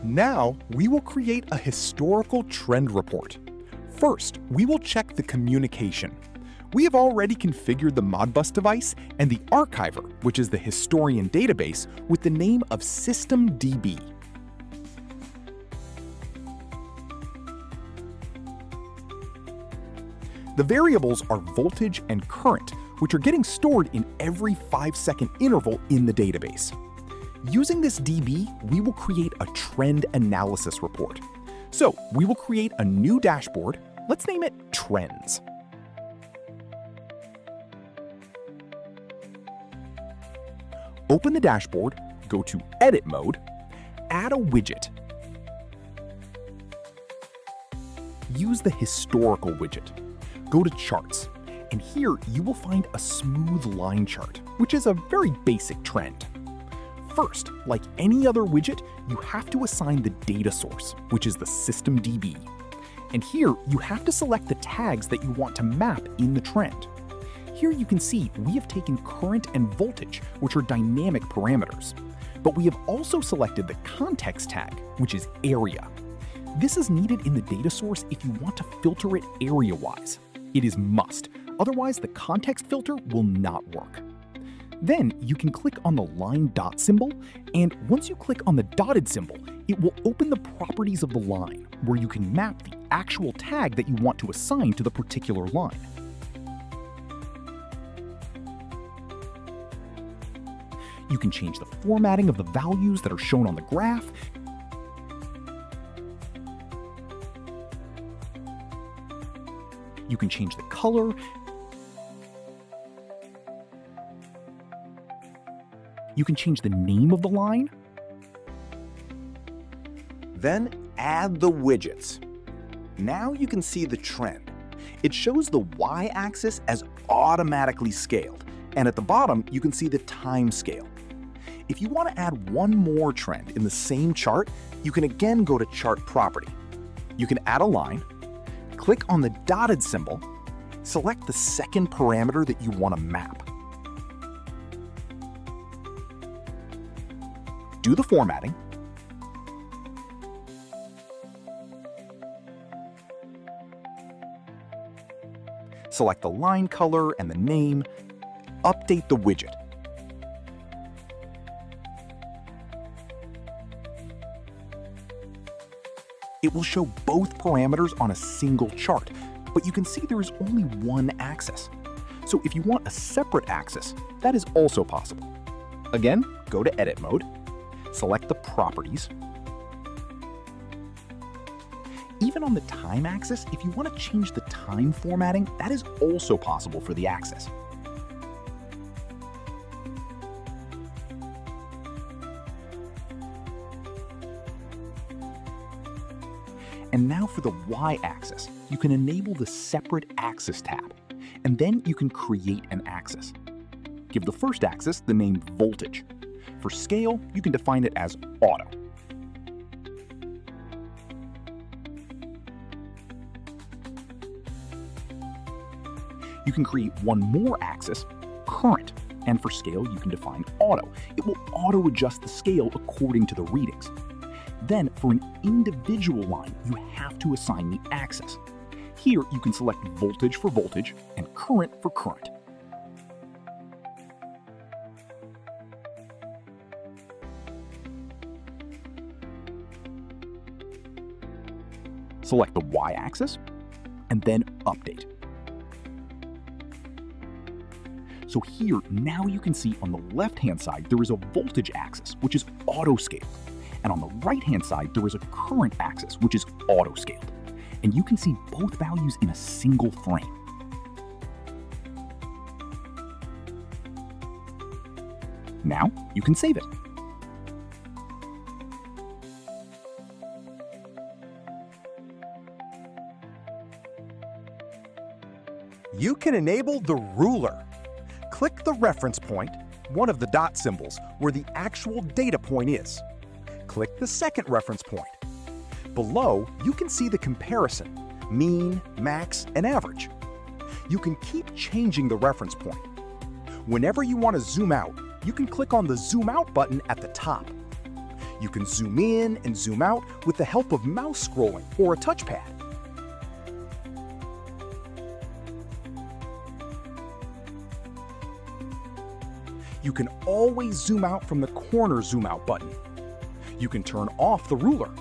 Now, we will create a historical trend report. First, we will check the communication. We have already configured the Modbus device and the archiver, which is the historian database, with the name of systemdb. The variables are voltage and current, which are getting stored in every 5-second interval in the database. Using this DB, we will create a trend analysis report. So we will create a new dashboard. Let's name it Trends. Open the dashboard, go to Edit mode, add a widget. Use the historical widget. Go to Charts, and here you will find a smooth line chart, which is a very basic trend. First, like any other widget, you have to assign the data source, which is the systemdb. And here, you have to select the tags that you want to map in the trend. Here you can see we have taken current and voltage, which are dynamic parameters. But we have also selected the context tag, which is area. This is needed in the data source if you want to filter it area-wise. It is must, otherwise the context filter will not work. Then you can click on the line dot symbol, and once you click on the dotted symbol, it will open the properties of the line, where you can map the actual tag that you want to assign to the particular line. You can change the formatting of the values that are shown on the graph. You can change the color. You can change the name of the line. Then add the widgets. Now you can see the trend. It shows the y-axis as automatically scaled, and at the bottom you can see the time scale. If you want to add one more trend in the same chart, you can again go to Chart Property. You can add a line, click on the dotted symbol, select the second parameter that you want to map. Do the formatting. Select the line color and the name. Update the widget. It will show both parameters on a single chart, but you can see there is only one axis. So if you want a separate axis, that is also possible. Again, go to Edit mode, select the properties. Even on the time axis, if you want to change the time formatting, that is also possible for the axis. And now for the y-axis, you can enable the Separate Axis tab, and then you can create an axis. Give the first axis the name Voltage. For scale, you can define it as Auto. You can create one more axis, Current, and for scale, you can define Auto. It will auto-adjust the scale according to the readings. Then, for an individual line, you have to assign the axis. Here, you can select voltage for voltage and current for current. Select the y-axis, and then update. So here, now you can see on the left-hand side, there is a voltage axis, which is auto-scaled. And on the right-hand side, there is a current axis, which is auto-scaled. And you can see both values in a single frame. Now, you can save it. You can enable the ruler. Click the reference point, one of the dot symbols, where the actual data point is. Click the second reference point. Below, you can see the comparison, mean, max, and average. You can keep changing the reference point. Whenever you want to zoom out, you can click on the Zoom Out button at the top. You can zoom in and zoom out with the help of mouse scrolling or a touchpad. You can always zoom out from the corner zoom out button. You can turn off the ruler